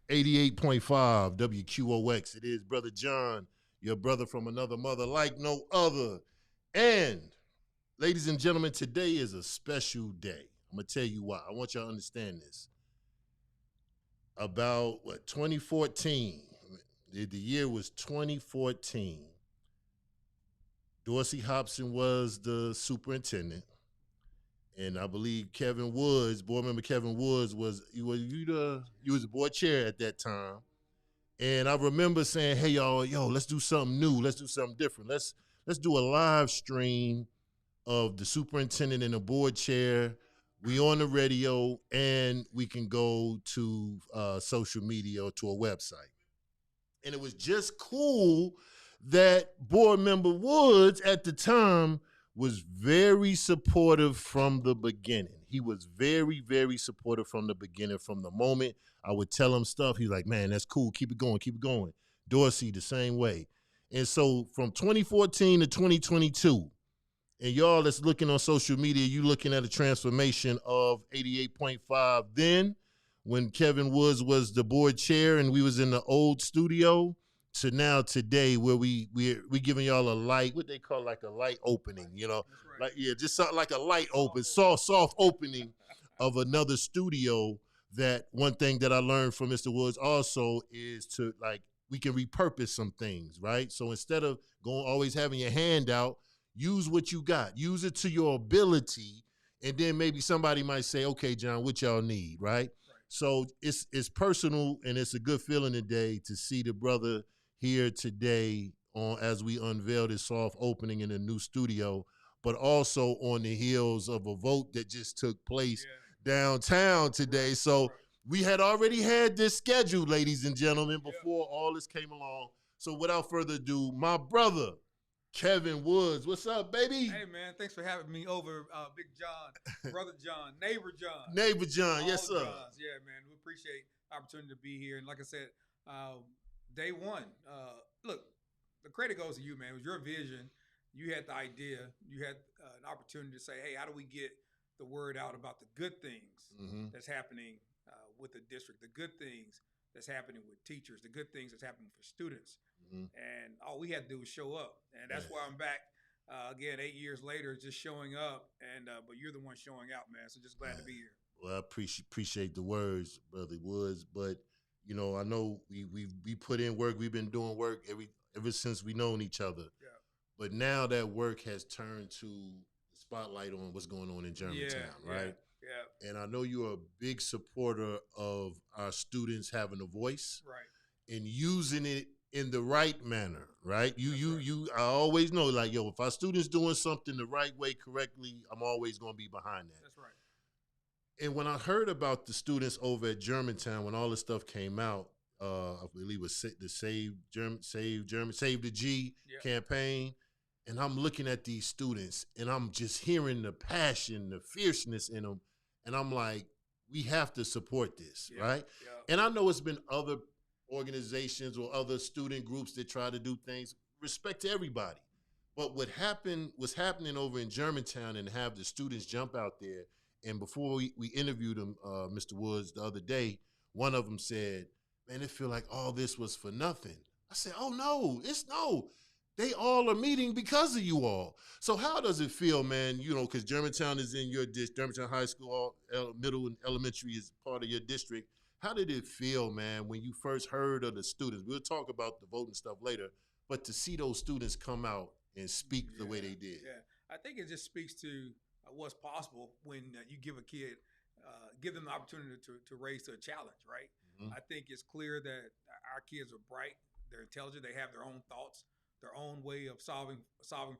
88.5 WQOX. It is Brother John, your brother from another mother like no other. And, ladies and gentlemen, today is a special day. I'm going to tell you why. I want y'all to understand this. About, 2014, the year was 2014. Dorsey Hobson was the superintendent. And I believe Kevin Woods, board member Kevin Woods, was the board chair at that time. And I remember saying, "Hey y'all, let's do something new. Let's do something different. Let's do a live stream of the superintendent and the board chair. We on the radio, and we can go to social media or to a website." And it was just cool that board member Woods at the time was very supportive from the beginning. He was very, very supportive from the beginning. From the moment I would tell him stuff, he's like, "Man, that's cool. Keep it going. Keep it going." Dorsey, the same way. And so from 2014 to 2022, and y'all that's looking on social media, you looking at a transformation of 88.5 then, when Kevin Woods was the board chair and we was in the old studio, to now today where we giving y'all a light, what they call like a light opening, Right. just something like a light open, soft opening of another studio. That one thing that I learned from Mr. Woods also is to, like, we can repurpose some things, right? So instead of always having your hand out, use what you got, use it to your ability, and then maybe somebody might say, "Okay, John, what y'all need," right? So it's personal, and it's a good feeling today to see the brother here today on as we unveil this soft opening in a new studio, but also on the heels of a vote that just took place downtown today. So we had already had this scheduled, ladies and gentlemen, before all this came along. So without further ado, my brother, Kevin Woods. What's up, baby? Hey, man. Thanks for having me over, Big John, Brother John, Neighbor John. Neighbor John, All yes, sir. Johns. Yeah, man. We appreciate the opportunity to be here. And like I said, day one, look, the credit goes to you, man. It was your vision. You had the idea. You had an opportunity to say, "Hey, how do we get the word out about the good things that's happening with the district, the good things that's happening with teachers, the good things that's happening for students?" And all we had to do was show up. And that's why I'm back again 8 years later, just showing up. And but you're the one showing out, man. So just glad to be here. Well, I appreciate the words, Brother Woods, but I know we put in work. We've been doing work ever since we known each other. Yeah. But now that work has turned to the spotlight on what's going on in Germantown, right? Yeah. And I know you're a big supporter of our students having a voice, Right. and using it in the right manner, right? I always know, like, if our students doing something the right way, correctly, I'm always going to be behind that. That's right. And when I heard about the students over at Germantown, when all this stuff came out, I believe it was the Save the G campaign, and I'm looking at these students, and I'm just hearing the passion, the fierceness in them, and I'm like, we have to support this, right? Yeah. And I know it's been other organizations or other student groups that try to do things. Respect to everybody. But what's happening over in Germantown, and have the students jump out there. And before we interviewed him, Mr. Woods, the other day, one of them said, "Man, it feel like all this was for nothing." I said, "Oh, no, no. They all are meeting because of you all." So how does it feel, man? Because Germantown is in your district, Germantown High School, middle and elementary is part of your district. How did it feel, man, when you first heard of the students? We'll talk about the voting stuff later, but to see those students come out and speak the way they did. Yeah, I think it just speaks to what's possible when you give a kid, give them the opportunity to raise to a challenge, right? I think it's clear that our kids are bright, they're intelligent, they have their own thoughts, their own way of solving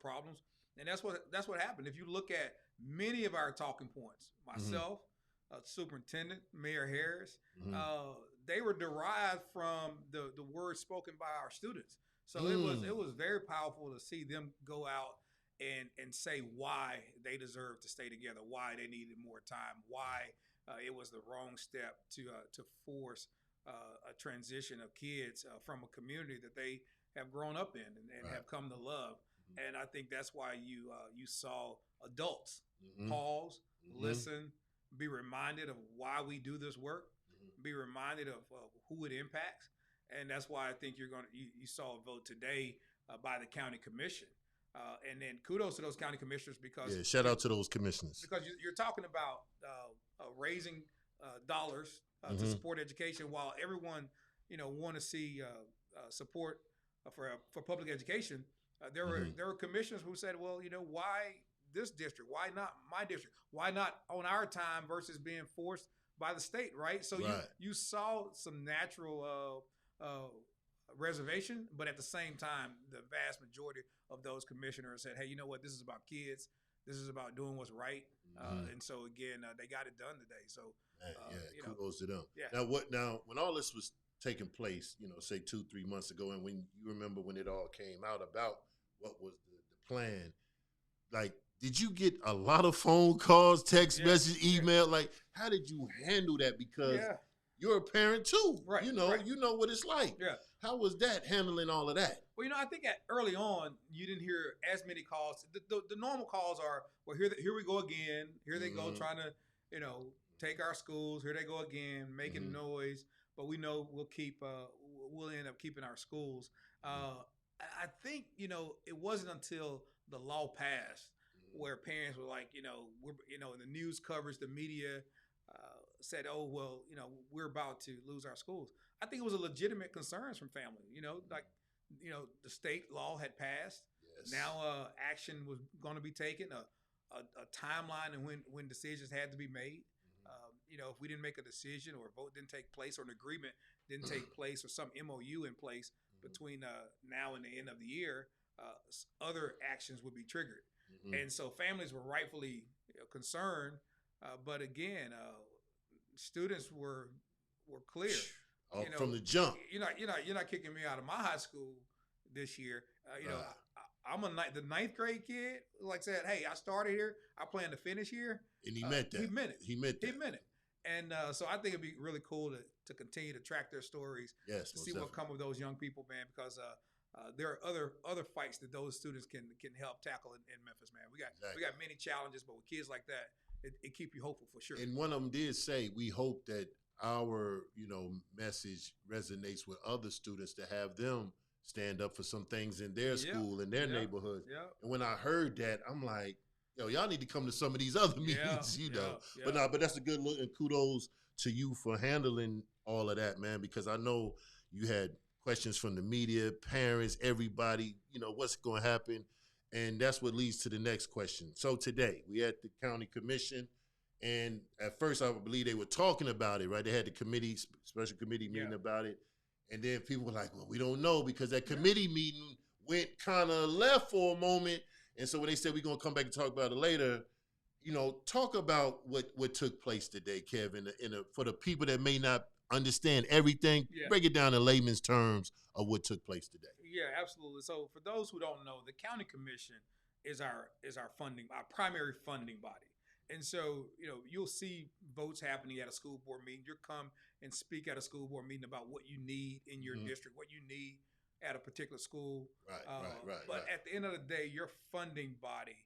problems, and that's what happened. If you look at many of our talking points, myself, Superintendent Mayor Harris, they were derived from the words spoken by our students. So it was very powerful to see them go out and say why they deserve to stay together, why they needed more time, why it was the wrong step to force a transition of kids from a community that they have grown up in and have come to love. And I think that's why you saw adults pause, listen, be reminded of why we do this work, be reminded of who it impacts, and that's why I think you saw a vote today by the county commission, and then kudos to those county commissioners because shout out to those commissioners because you're talking about raising dollars to support education while everyone want to see support for public education. There were commissioners who said, well, why this district? Why not my district? Why not on our time versus being forced by the state, right? So you saw some natural reservation, but at the same time, the vast majority of those commissioners said, hey, you know what? This is about kids. This is about doing what's right. And so again, they got it done today. So kudos to them. Yeah. Now when all this was taking place, say 2-3 months ago, and when you remember when it all came out about what was the plan, like, did you get a lot of phone calls, text messages, email? Like, how did you handle that? Because you're a parent too. Right. You know what it's like. Yeah. How was that handling all of that? Well, I think early on you didn't hear as many calls. The normal calls are, well, here we go again. Here they go trying to, take our schools. Here they go again, making noise. But we know we'll end up keeping our schools. I think it wasn't until the law passed where parents were like, the news coverage, the media said, oh, well, we're about to lose our schools. I think it was a legitimate concerns from family, the state law had passed. Yes. Now action was going to be taken, a timeline and when decisions had to be made. If we didn't make a decision or a vote didn't take place or an agreement didn't take place or some MOU in place between now and the end of the year, other actions would be triggered. And so families were rightfully concerned. But again, students were clear. From the jump. You're not kicking me out of my high school this year. I'm the ninth grade kid. Like said, hey, I started here. I plan to finish here. And he meant that. He meant it. He meant that. He meant it. And so I think it'd be really cool to continue to track their stories. Yes, to see what come of those young people, man. Because there are other fights that those students can help tackle in Memphis, man. We got many challenges, but with kids like that, it keep you hopeful for sure. And one of them did say, we hope that our message resonates with other students to have them stand up for some things in their school, in their neighborhood. Yeah. And when I heard that, I'm like, y'all need to come to some of these other meetings, Yeah. But that's a good look, and kudos to you for handling all of that, man, because I know you had questions from the media, parents, everybody, what's going to happen. And that's what leads to the next question. So today, we at the county commission, and at first I believe they were talking about it, right? They had the special committee meeting about it. And then people were like, well, we don't know, because that committee meeting went kind of left for a moment. And so when they said we're going to come back and talk about it later, talk about what took place today, Kevin, for the people that may not understand everything, break it down in layman's terms of what took place today. Yeah, absolutely. So for those who don't know, the county commission is our primary funding body. And so, you'll see votes happening at a school board meeting. You'll come and speak at a school board meeting about what you need in your district, what you need at a particular school. Right. But at the end of the day, your funding body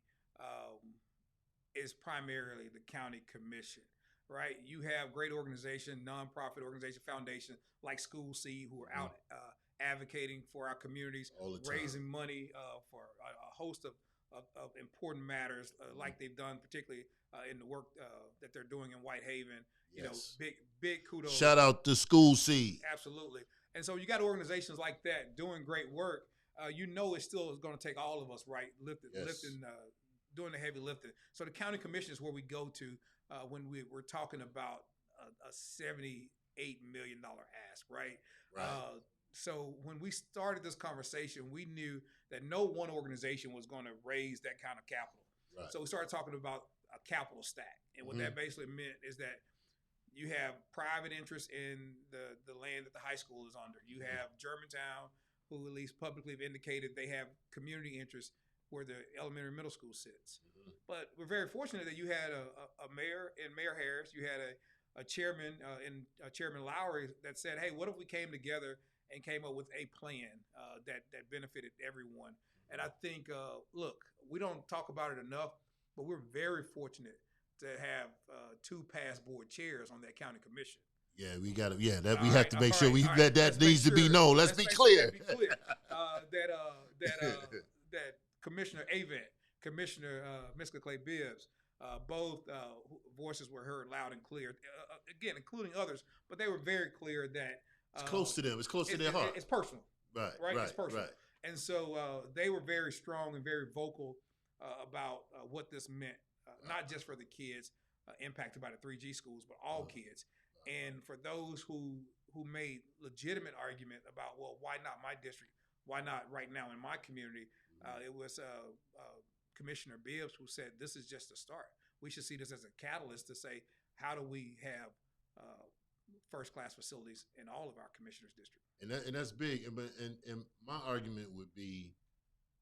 is primarily the county commission, right? You have great organization, nonprofit organization, foundation like School Seed who are out advocating for our communities, raising money for a host of important matters like they've done, particularly in the work that they're doing in Whitehaven. Big kudos. Shout out to School Seed. Absolutely. And so you got organizations like that doing great work. It's still going to take all of us, right? Lifting, doing the heavy lifting. So the county commission is where we go to when we're talking about a $78 million ask, right? So when we started this conversation, we knew that no one organization was going to raise that kind of capital. Right. So we started talking about a capital stack. And what that basically meant is that you have private interest in the land that the high school is under. You have Germantown, who at least publicly have indicated they have community interest where the elementary middle school sits. But we're very fortunate that you had a mayor and Mayor Harris. You had a chairman Chairman Lowry that said, hey, what if we came together and came up with a plan that benefited everyone? And I think, look, we don't talk about it enough, but we're very fortunate to have two past board chairs on that county commission. Yeah, we got to. Yeah, that All we right, have to make all sure right, we all right. that needs to be known. Let's be clear. That Commissioner Avent, Commissioner Miska Clay Bibbs, both voices were heard loud and clear. Again, including others, but they were very clear that It's close to them. It's close to their heart. It's personal. Right, Right. right, It's personal. right. And so they were very strong and very vocal about what this meant, not just for the kids impacted by the 3G schools, but all kids. And for those who made legitimate argument about, well, why not my district? Why not right now in my community? It was Commissioner Bibbs who said this is just a start. We should see this as a catalyst to say, how do we have first-class facilities in all of our commissioners' districts? And that's big. And my argument would be,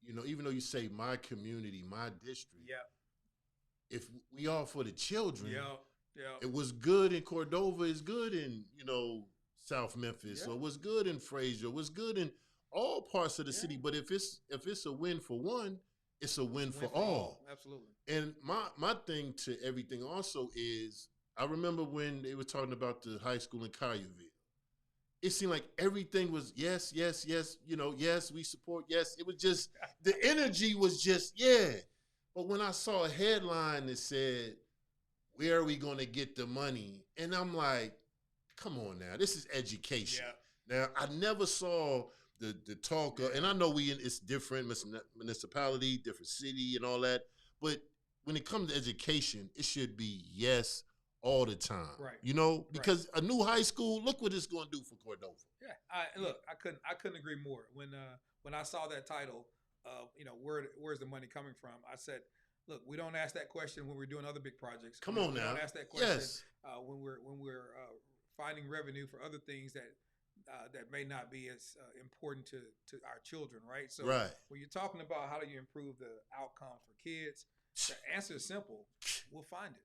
even though you say my community, my district, if we are for the children, it was good in Cordova, it's good in South Memphis, or what's good in Fraser, what's good in all parts of the city. But if it's a win for one, it's a win for all. Absolutely. And my thing to everything also is, I remember when they were talking about the high school in Collierville. It seemed like everything was yes, yes, yes, yes, we support, yes. It was just, the energy was just, yeah. But when I saw a headline that said, where are we going to get the money? And I'm like, come on now, this is education. Now, I never saw the talk, and I know it's different, municipality, different city and all that, but when it comes to education, it should be yes all the time, right? Because a new high school, look what it's going to do for Cordova. Yeah, I couldn't agree more. When I saw that title, where's the money coming from? I said, look, we don't ask that question when we're doing other big projects. Come on now, we don't ask that question yes. When we're finding revenue for other things that may not be as important to our children, right? So when you're talking about how do you improve the outcomes for kids, the answer is simple: we'll find it.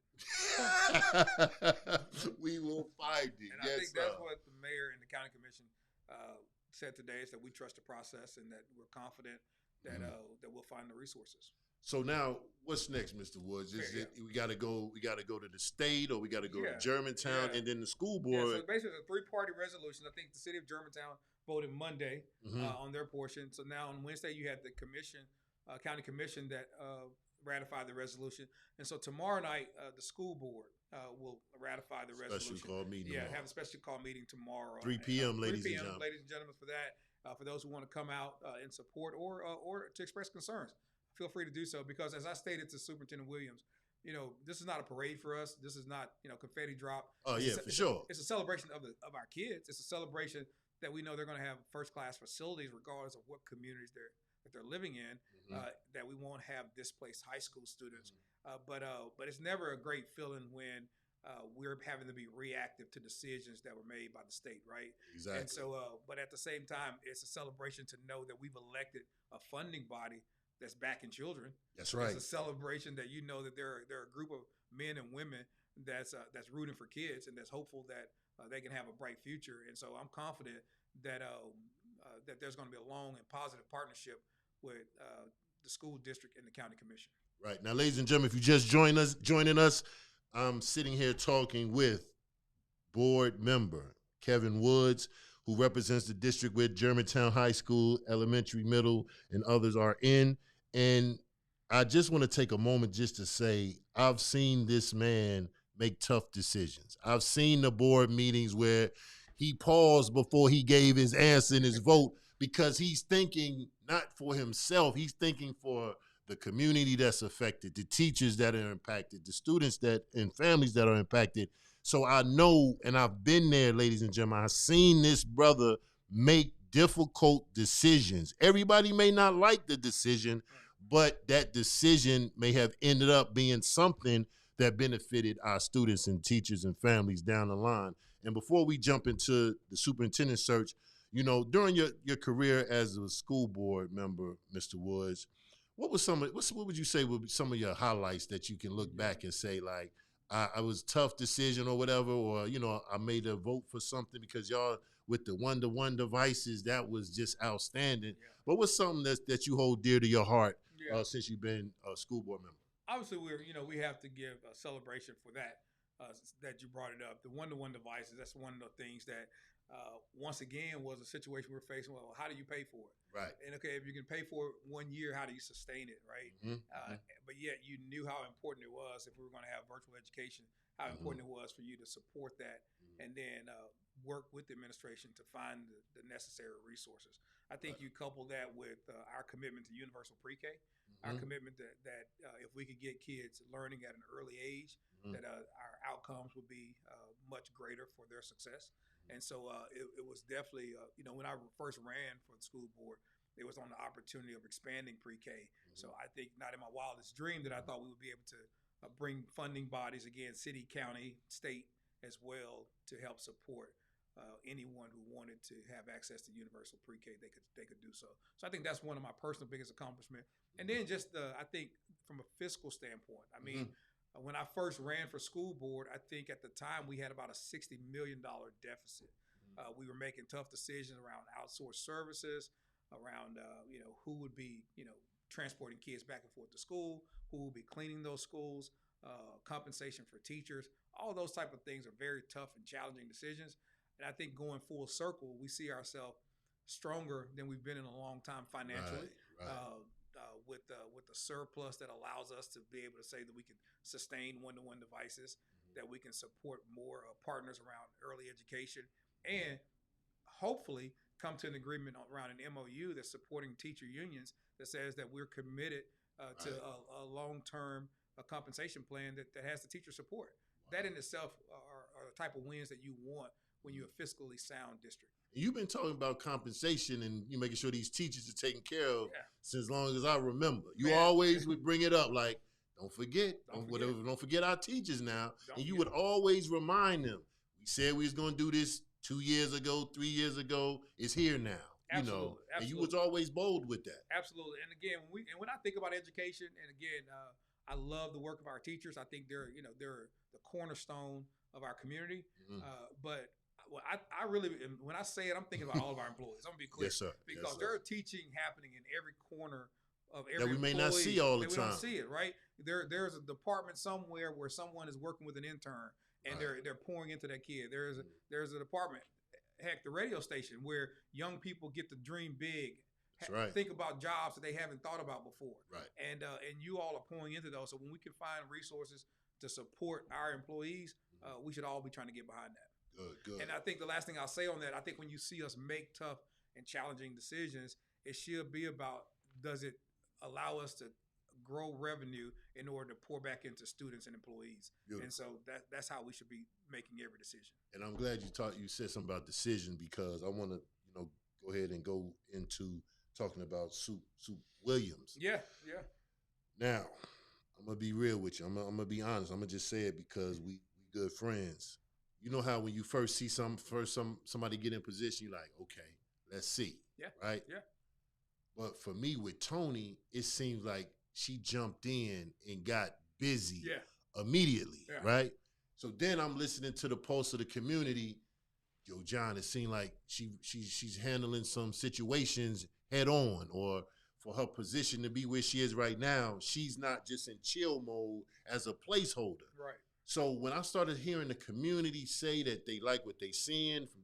We will find it. And I think that's what the mayor and the county commission said today, is that we trust the process and that we're confident that that we'll find the resources. So now, what's next, Mr. Woods? We got to go? We got to go to the state, or we got to go to Germantown, and then the school board? So basically, it's a 3-party resolution. I think the city of Germantown voted Monday on their portion. So now on Wednesday, you had the commission, county commission, that ratified the resolution, and so tomorrow night the school board will ratify the resolution. Special call meeting. Have a special call meeting tomorrow. 3 p.m. ladies and gentlemen. Ladies and gentlemen, for that. For those who want to come out in support or to express concerns, feel free to do so, because as I stated to Superintendent Williams, this is not a parade for us. This is not confetti drop. Oh yeah, for sure. It's a celebration of our kids. It's a celebration that we know they're going to have first-class facilities regardless of what communities they're living in. That we won't have displaced high school students. But it's never a great feeling when we're having to be reactive to decisions that were made by the state, right? Exactly. And so, but at the same time, it's a celebration to know that we've elected a funding body that's backing children. That's right. It's a celebration that that there are a group of men and women that's rooting for kids and that's hopeful that they can have a bright future. And so I'm confident that that there's going to be a long and positive partnership with the school district and the county commission. Right. Now, ladies and gentlemen, if you just joining us, I'm sitting here talking with board member Kevin Woods, who represents the district where Germantown High School, elementary, middle, and others are in. And I just want to take a moment just to say, I've seen this man make tough decisions. I've seen the board meetings where he paused before he gave his answer and his vote, because he's thinking not for himself, he's thinking for the community that's affected, the teachers that are impacted, the students and families that are impacted. So I know, and I've been there, ladies and gentlemen, I've seen this brother make difficult decisions. Everybody may not like the decision, but that decision may have ended up being something that benefited our students and teachers and families down the line. And before we jump into the superintendent search, during your career as a school board member, Mr. Woods, what would you say would be some of your highlights that you can look back and say, like, I was a tough decision or whatever, or, I made a vote for something because y'all with the one-to-one devices, that was just outstanding. Yeah. But what's something that you hold dear to your heart since you've been a school board member? Obviously, we have to give a celebration for that. that you brought it up. The one-to-one devices, that's one of the things that, once again, was a situation we're facing. Well, how do you pay for it? Right. And okay, if you can pay for it 1 year, how do you sustain it, right? But yet you knew how important it was if we were going to have virtual education, how important it was for you to support that and then work with the administration to find the necessary resources. I think you couple that with our commitment to universal pre-K, our commitment that if we could get kids learning at an early age, that our outcomes would be much greater for their success. And so it was definitely, when I first ran for the school board, it was on the opportunity of expanding pre-K. So I think not in my wildest dream that I thought we would be able to bring funding bodies, again, city, county, state as well, to help support anyone who wanted to have access to universal pre-K, they could do so. So I think that's one of my personal biggest accomplishments. And then just I think from a fiscal standpoint, I mean, when I first ran for school board, I think at the time we had about a $60 million deficit. We were making tough decisions around outsourced services, around who would be transporting kids back and forth to school, who will be cleaning those schools, compensation for teachers. All those type of things are very tough and challenging decisions. And I think going full circle, we see ourselves stronger than we've been in a long time financially. Right. With the surplus that allows us to be able to say that we can sustain one-to-one devices, that we can support more partners around early education, and hopefully come to an agreement around an MOU that's supporting teacher unions that says that we're committed to a long-term compensation plan that has the teacher support. That in itself are the type of wins that you want when you're a fiscally sound district. You've been talking about compensation and you making sure these teachers are taken care of since long as I remember. You always would bring it up like, don't forget our teachers now. And you would always remind them. We said we was going to do this 2 years ago, 3 years ago. It's here now. Absolutely. And you was always bold with that. Absolutely. And again, when I think about education, and again, I love the work of our teachers. I think they're the cornerstone of our community. But I really, when I say it, I'm thinking about all of our employees. I'm gonna be clear, yes, sir. Because there are teaching happening in every corner of every that we may not see all the time. We don't see it, right? There's a department somewhere where someone is working with an intern and they're pouring into that kid. There's a department, heck, the radio station where young people get to dream big. Think about jobs that they haven't thought about before. Right. And you all are pouring into those. So when we can find resources to support our employees, we should all be trying to get behind that. Good. And I think the last thing I'll say on that, I think when you see us make tough and challenging decisions, it should be about, does it allow us to grow revenue in order to pour back into students and employees? Beautiful. And so that's how we should be making every decision. And I'm glad you said something about decision, because I want to go ahead and go into talking about Soup Williams. Yeah. Now, I'm gonna be real with you. I'm gonna be honest. I'm gonna just say it because we good friends. You know how when you first see somebody get in position, you're like, okay, let's see. Yeah. Right? Yeah. But for me with Tony, it seems like she jumped in and got busy immediately. Yeah. Right? So then I'm listening to the pulse of the community. Yo, John, it seemed like she's handling some situations head on, or for her position to be where she is right now, she's not just in chill mode as a placeholder. Right. So when I started hearing the community say that they like what they seeing from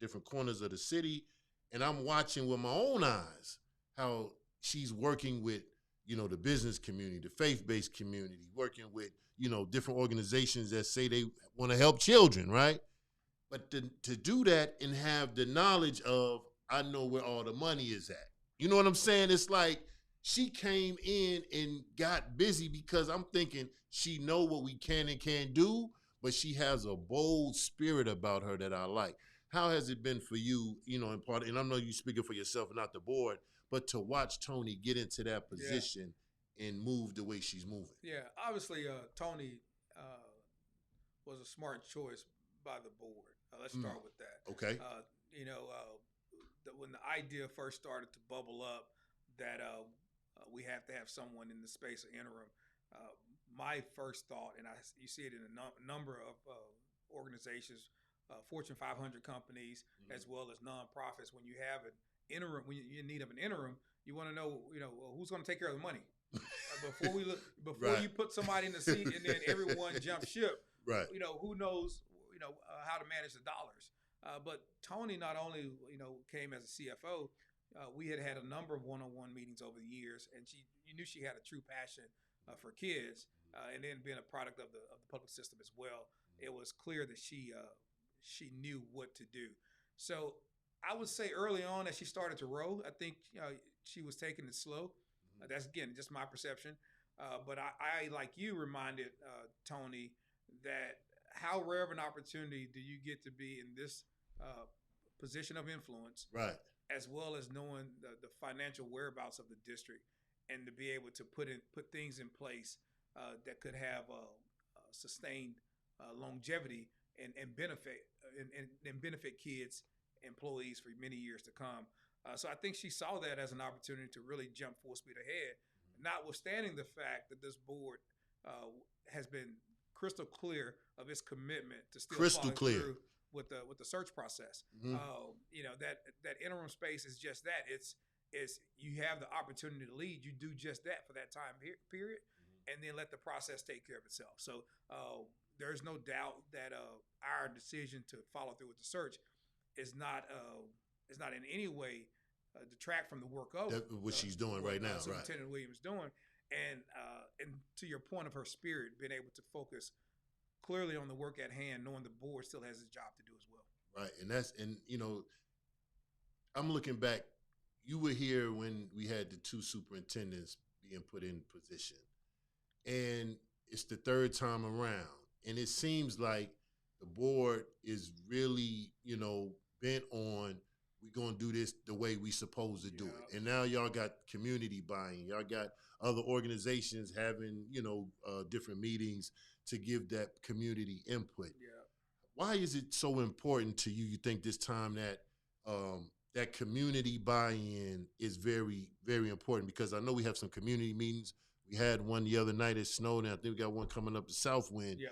different corners of the city, and I'm watching with my own eyes how she's working with, the business community, the faith-based community, working with, different organizations that say they want to help children, right? But to do that and have the knowledge of, I know where all the money is at. You know what I'm saying? It's like she came in and got busy, because I'm thinking she know what we can and can't do, but she has a bold spirit about her that I like. How has it been for you, in part, and I know you speaking for yourself and not the board, but to watch Tony get into that position and move the way she's moving? Yeah, obviously Tony was a smart choice by the board. Let's start with that. Okay. When the idea first started to bubble up that we have to have someone in the space of interim, my first thought, and you see it in a number of organizations, Fortune 500 companies, as well as nonprofits. When you have an interim, when you're in need of an interim, you want to know, who's going to take care of the money. Before you put somebody in the seat and then everyone jumps ship. Right. who knows, how to manage the dollars. But Tony not only, came as a CFO, we had a number of one-on-one meetings over the years, and you knew she had a true passion for kids, and then being a product of the public system as well. It was clear that she knew what to do. So I would say early on as she started to roll, I think she was taking it slow. That's again just my perception. But I, like you, reminded Tony that how rare of an opportunity do you get to be in this position of influence, Right. as well as knowing the financial whereabouts of the district, and to be able to put things in place that could have sustained longevity and benefit kids, employees for many years to come. So I think she saw that as an opportunity to really jump full speed ahead, notwithstanding the fact that this board has been crystal clear of its commitment to still Crystal following clear. through with the search process. That interim space is just that. It's you have the opportunity to lead. You do just that for that time period, and then let the process take care of itself. So there's no doubt that our decision to follow through with the search is not in any way detract from the work of what she's doing right now. Superintendent Williams doing, and to your point of her spirit, being able to focus clearly on the work at hand, knowing the board still has its job to do as well. Right, and I'm looking back. You were here when we had the two superintendents being put in position, and it's the third time around, and it seems like the board is really, bent on we're gonna do this the way we supposed to do it. And now y'all got community buying. Y'all got other organizations having, different meetings to give that community input. Yeah. Why is it so important to you? You think this time that that community buy-in is very, very important? Because I know we have some community meetings. We had one the other night at Snowden. I think we got one coming up at Southwind. Yeah,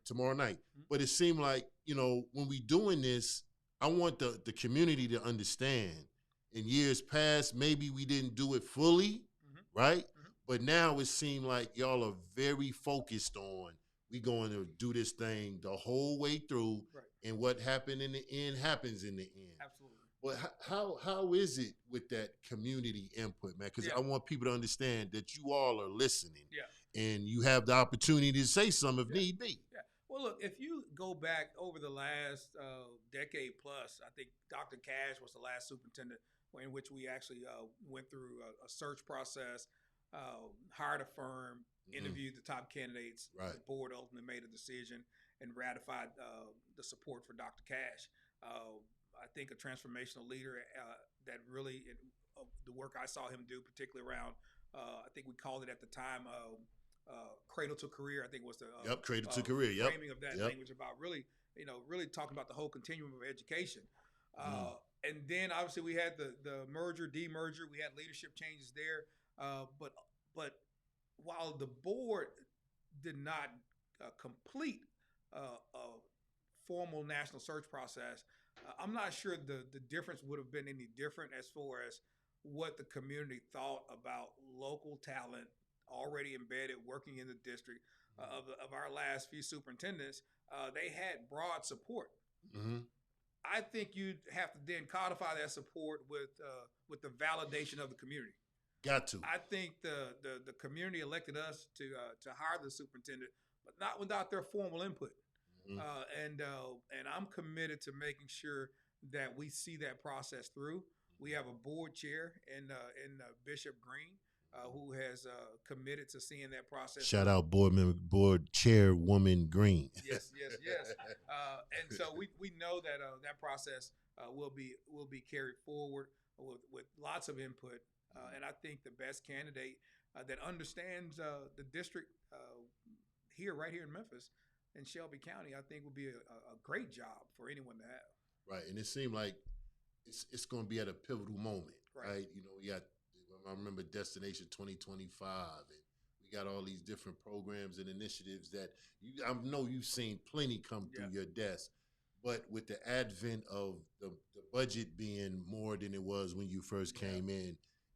tomorrow night. Mm-hmm. But it seemed like, when we doing this, I want the community to understand. In years past, maybe we didn't do it fully, right? Mm-hmm. But now it seemed like y'all are very focused on we going to do this thing the whole way through, right. And what happened in the end happens in the end. Absolutely. But how is it with that community input, man? Because I want people to understand that you all are listening, and you have the opportunity to say something if need be. Yeah. Well, look, if you go back over the last decade plus, I think Dr. Cash was the last superintendent in which we actually went through a search process, hired a firm, interviewed the top candidates. Right. The board ultimately made a decision and ratified the support for Dr. Cash. I think a transformational leader that really, the work I saw him do, particularly around, I think we called it at the time, cradle to career. I think was the cradle to career. Framing of that language about really talking about the whole continuum of education. And then obviously we had the merger, demerger. We had leadership changes there. But while the board did not complete a formal national search process, I'm not sure the difference would have been any different as far as what the community thought about local talent already embedded, working in the district. Of our last few superintendents, they had broad support. Mm-hmm. I think you'd have to then codify that support with the validation of the community. Got to. I think the community elected us to hire the superintendent, but not without their formal input. Mm-hmm. And I'm committed to making sure that we see that process through. We have a board chair in Bishop Green, who has committed to seeing that process. Shout out board chairwoman Green. Yes. And so we know that that process will be carried forward with lots of input. And I think the best candidate that understands the district right here in Memphis and Shelby County, I think would be a great job for anyone to have. Right, and it seemed like it's going to be at a pivotal moment, right? We got, I remember Destination 2025, and we got all these different programs and initiatives that I know you've seen plenty come through your desk. But with the advent of the budget being more than it was when you first came in,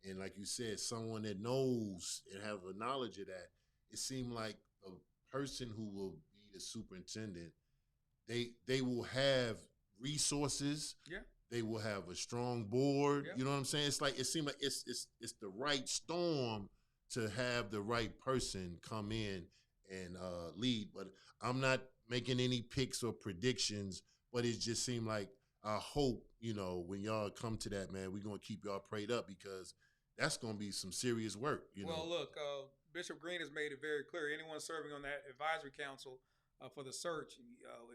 and like you said, someone that knows and have a knowledge of that, it seemed like a person who will be be the superintendent, they will have resources. Yeah. They will have a strong board. Yeah. You know what I'm saying? It's like it seems like it's the right storm to have the right person come in and lead. But I'm not making any picks or predictions. But it just seemed like I hope, when y'all come to that, man, we're gonna keep y'all prayed up because that's gonna be some serious work. Well, look, Bishop Green has made it very clear. Anyone serving on that advisory council for the search,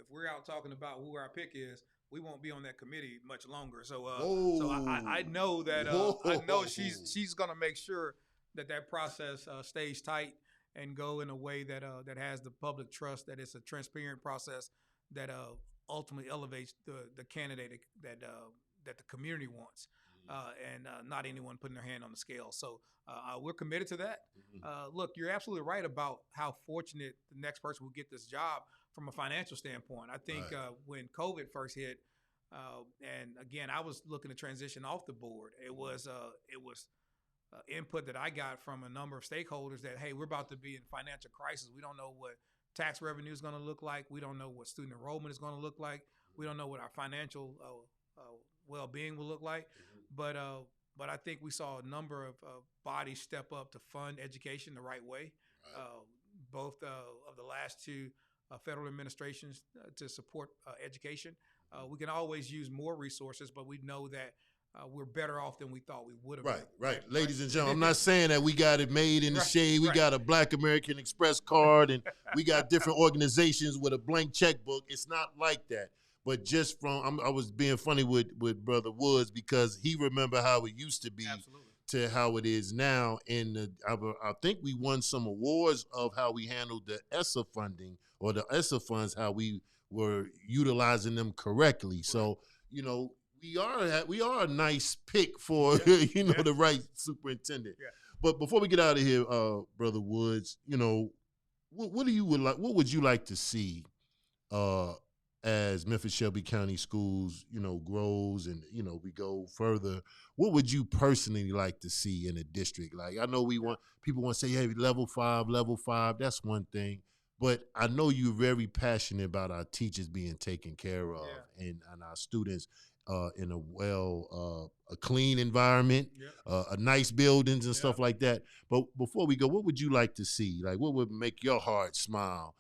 if we're out talking about who our pick is, we won't be on that committee much longer. So, I know that I know she's going to make sure that process stays tight and go in a way that that has the public trust, that it's a transparent process that ultimately elevates the candidate that that the community wants. And not anyone putting their hand on the scale. So we're committed to that. Look, you're absolutely right about how fortunate the next person will get this job from a financial standpoint. I think when COVID first hit, and again, I was looking to transition off the board. It was input that I got from a number of stakeholders that, hey, we're about to be in financial crisis. We don't know what tax revenue is going to look like. We don't know what student enrollment is going to look like. We don't know what our financial well-being will look like. But I think we saw a number of bodies step up to fund education the right way. Both of the last two federal administrations to support education. We can always use more resources, but we know that we're better off than we thought we would have been. Right. Ladies and gentlemen, I'm not saying that we got it made in the shade. We got a Black American Express card, and we got different organizations with a blank checkbook. It's not like that. But just I was being funny with Brother Woods because he remember how it used to be to how it is now. And I think we won some awards of how we handled the ESSA funding or the ESSA funds, how we were utilizing them correctly. So, we are a nice pick for, the right superintendent. Yeah. But before we get out of here, Brother Woods, what would you like to see as Memphis Shelby County Schools, grows and, we go further? What would you personally like to see in a district? Like, I know people want to say, hey, level five, that's one thing. But I know you're very passionate about our teachers being taken care of and our students in a clean environment, a nice buildings and stuff like that. But before we go, what would you like to see? Like, what would make your heart smile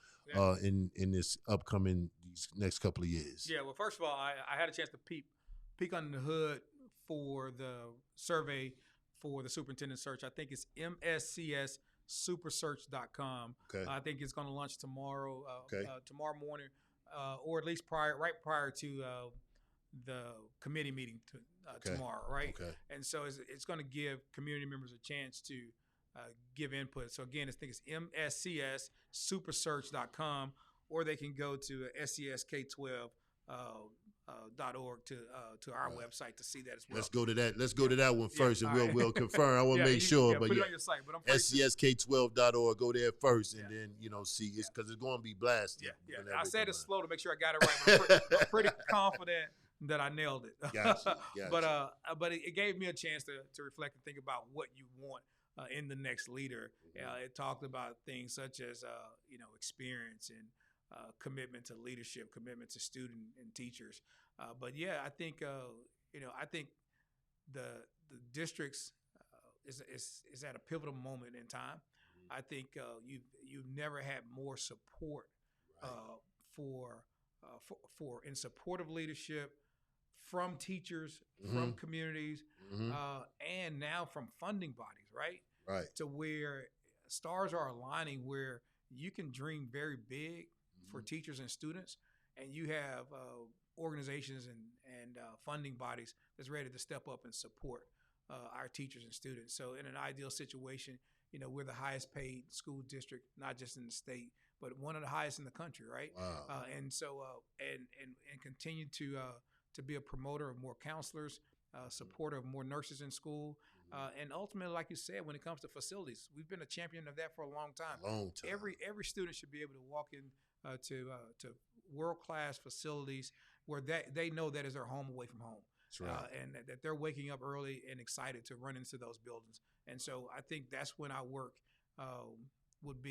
in this upcoming these next couple of years? Yeah, well, first of all, I had a chance to peek under the hood for the survey for the superintendent search. I think it's mscssupersearch.com. Okay. I think it's going to launch tomorrow, tomorrow morning, or at least right prior to the committee meeting tomorrow, right? Okay. And so it's going to give community members a chance to give input. So again, I think it's mscssupersearch.com, or they can go to SCSK12.org to our website to see that as well. Let's go to that. Let's go to that one first, and we'll confirm. I want to make sure. But put it on your site. But SCSK12.org. Go there first, and then see it's because it's going to be blasted. Yeah. I said it slow to make sure I got it right. But I'm pretty confident that I nailed it. Gotcha. But it gave me a chance to reflect and think about what you want in the next leader. It talked about things such as experience and commitment to leadership, commitment to student and teachers. But I think I think the districts is at a pivotal moment in time. I think you've never had more support for in support of leadership from teachers, from communities, and now from funding bodies, right? To where stars are aligning, where you can dream very big for teachers and students, and you have organizations and funding bodies that's ready to step up and support our teachers and students. So in an ideal situation, we're the highest paid school district, not just in the state, but one of the highest in the country, right? Wow. And so and continue to be a promoter of more counselors, supporter of more nurses in school, and ultimately, like you said, when it comes to facilities, we've been a champion of that for a long time. Every student should be able to walk in to world-class facilities where they know that is their home away from home. That's right. And that they're waking up early and excited to run into those buildings. And so I think that's when our work would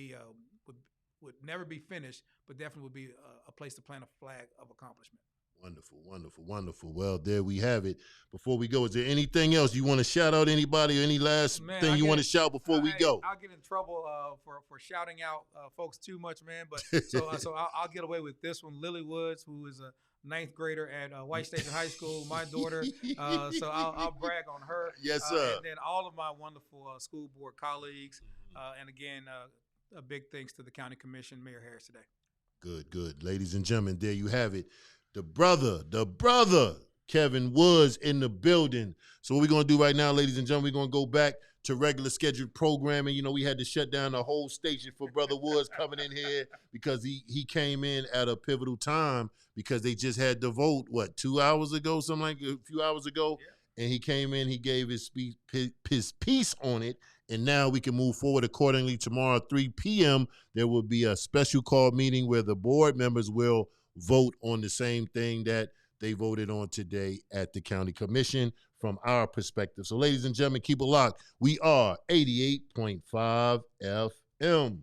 would never be finished, but definitely would be a place to plant a flag of accomplishment. Wonderful, wonderful, wonderful. Well, there we have it. Before we go, is there anything else you want to shout out? Anybody or any last thing you want to shout before we go? I'll get in trouble for shouting out folks too much, man. But so I'll get away with this one. Lily Woods, who is a 9th grader at White Station High School, my daughter. So I'll brag on her. Yes, sir. And then all of my wonderful school board colleagues. And again, a big thanks to the County Commission, Mayor Harris today. Good, good. Ladies and gentlemen, there you have it. The brother, Kevin Woods in the building. So what we're going to do right now, ladies and gentlemen, we're going to go back to regular scheduled programming. You know, we had to shut down the whole station for Brother Woods coming in here because he came in at a pivotal time because they just had the vote, 2 hours ago, something like a few hours ago. Yeah. And he came in, he gave his piece on it, and now we can move forward accordingly. Tomorrow, 3 p.m., there will be a special call meeting where the board members will vote on the same thing that they voted on today at the County Commission from our perspective. So, ladies and gentlemen, keep it locked. We are 88.5 FM.